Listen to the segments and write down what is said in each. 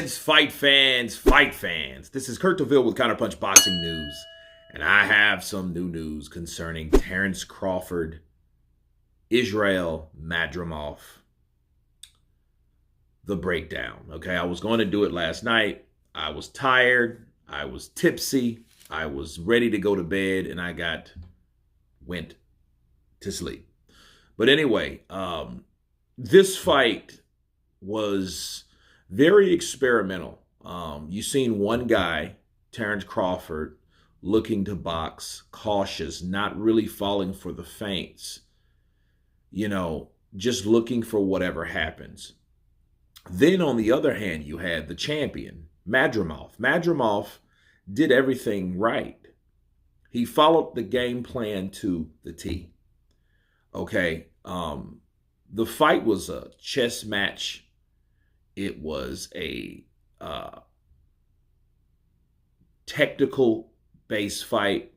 fight fans, fight fans. This is Kurt DeVille with Counterpunched Boxing News, and I have some new news concerning Terence Crawford, Israil, Madrimov. The breakdown, okay? I was going to do it last night. I was tired. I was tipsy. I was ready to go to bed, and I went to sleep. But anyway, this fight was very experimental. You seen one guy, Terence Crawford, looking to box, cautious, not really falling for the feints. You know, just looking for whatever happens. Then on the other hand, you had the champion, Madrimov. Madrimov did everything right. He followed the game plan to the T. Okay, the fight was a chess match. It was a technical-based fight.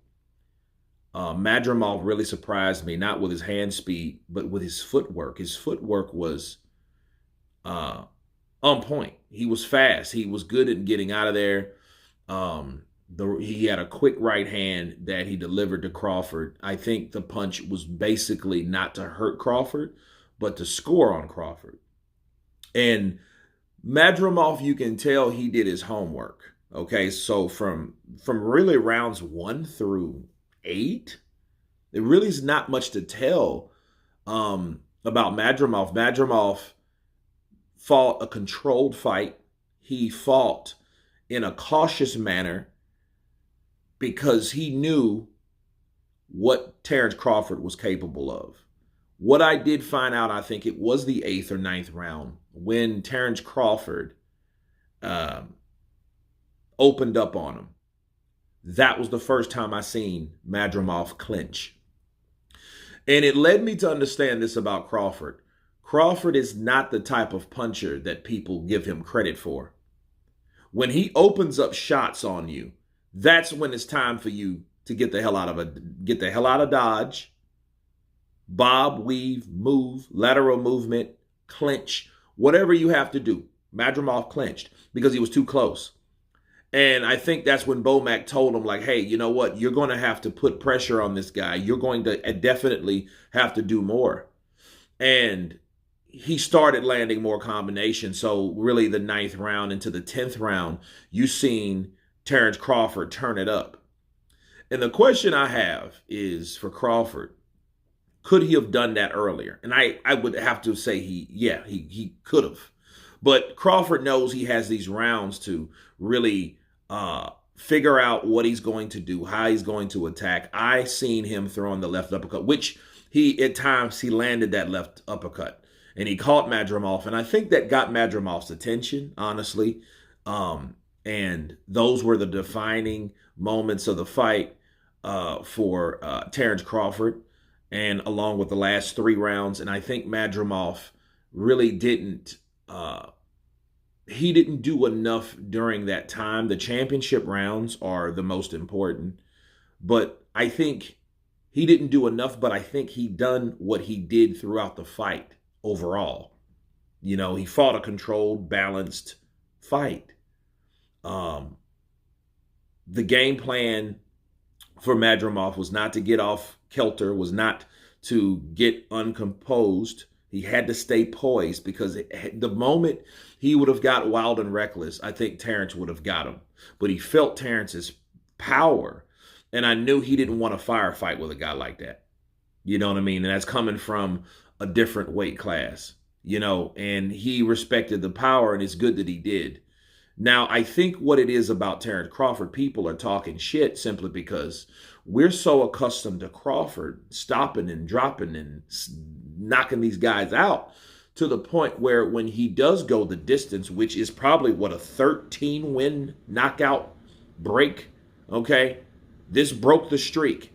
Madrimov really surprised me, not with his hand speed, but with his footwork. His footwork was on point. He was fast. He was good at getting out of there. He had a quick right hand that he delivered to Crawford. I think the punch was basically not to hurt Crawford, but to score on Crawford. And Madrimov, you can tell he did his homework. Okay, so from really rounds 1 through 8, there really is not much to tell about Madrimov. Madrimov fought a controlled fight. He fought in a cautious manner because he knew what Terence Crawford was capable of. What I did find out, I think it was the 8th or 9th round, when Terence Crawford opened up on him. That was the first time I seen Madrimov clinch. And it led me to understand this about Crawford. Crawford is not the type of puncher that people give him credit for. When he opens up shots on you, that's when it's time for you to get the hell out of dodge, bob, weave, move, lateral movement, clinch, whatever you have to do. Madrimov clinched because he was too close. And I think that's when Bomac told him, like, hey, you know what? You're going to have to put pressure on this guy. You're going to definitely have to do more. And he started landing more combinations. So really the 9th round into the 10th round, you seen Terence Crawford turn it up. And the question I have is for Crawford, could he have done that earlier? And I would have to say he could have. But Crawford knows he has these rounds to really figure out what he's going to do, how he's going to attack. I seen him throwing the left uppercut, which at times he landed that left uppercut. And he caught Madrimov, and I think that got Madrimov's attention, honestly. And those were the defining moments of the fight for Terence Crawford, and along with the last 3 rounds. And I think Madrimov really didn't do enough during that time. The championship rounds are the most important, but I think he didn't do enough, but I think he done what he did throughout the fight overall. You know, he fought a controlled, balanced fight. The game plan for Madrimov was not to get off kilter, was not to get uncomposed. He had to stay poised because the moment he would have got wild and reckless, I think Terence would have got him. But he felt Terence's power, and I knew he didn't want to firefight with a guy like that. You know what I mean? And that's coming from a different weight class, you know, and he respected the power, and it's good that he did. Now, I think what it is about Terence Crawford, people are talking shit simply because we're so accustomed to Crawford stopping and dropping and knocking these guys out to the point where when he does go the distance, which is probably, what, a 13-win knockout break, okay? This broke the streak.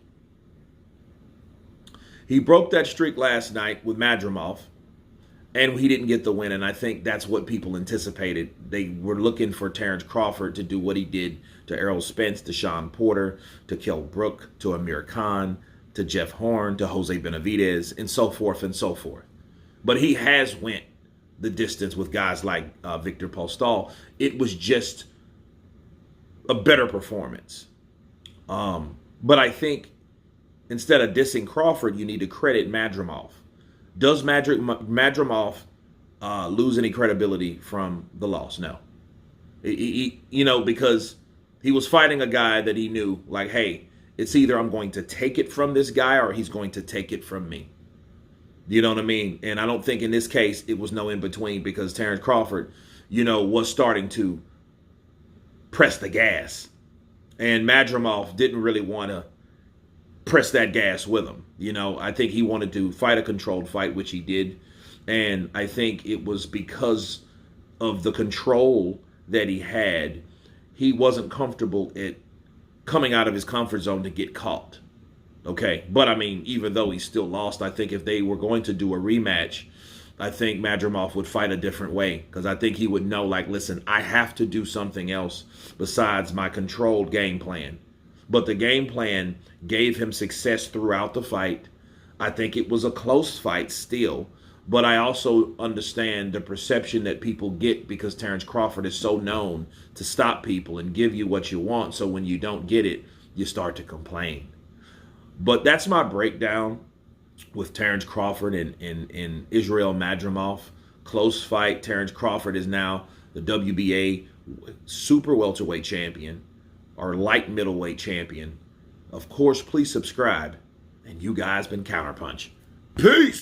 He broke that streak last night with Madrimov, and he didn't get the win, and I think that's what people anticipated. They were looking for Terence Crawford to do what he did to Errol Spence, to Sean Porter, to Kell Brook, to Amir Khan, to Jeff Horn, to Jose Benavidez, and so forth and so forth. But he has went the distance with guys like Victor Postol. It was just a better performance. But I think instead of dissing Crawford, you need to credit Madrimov. Does Madrimov lose any credibility from the loss? No. Because he was fighting a guy that he knew, like, hey, it's either I'm going to take it from this guy or he's going to take it from me. You know what I mean? And I don't think in this case it was no in between, because Terence Crawford, was starting to press the gas. And Madrimov didn't really want to press that gas with him. I think he wanted to fight a controlled fight, which he did. And I think it was because of the control that he had, he wasn't comfortable at coming out of his comfort zone to get caught. Okay. But I mean, even though he still lost, I think if they were going to do a rematch, I think Madrimov would fight a different way, because I think he would know, like, listen, I have to do something else besides my controlled game plan. But the game plan gave him success throughout the fight. I think it was a close fight still, but I also understand the perception that people get because Terence Crawford is so known to stop people and give you what you want. So when you don't get it, you start to complain. But that's my breakdown with Terence Crawford and Israil Madrimov. Close fight. Terence Crawford is now the WBA super welterweight champion, or light middleweight champion. Of course, please subscribe. And you guys been Counterpunch. Peace!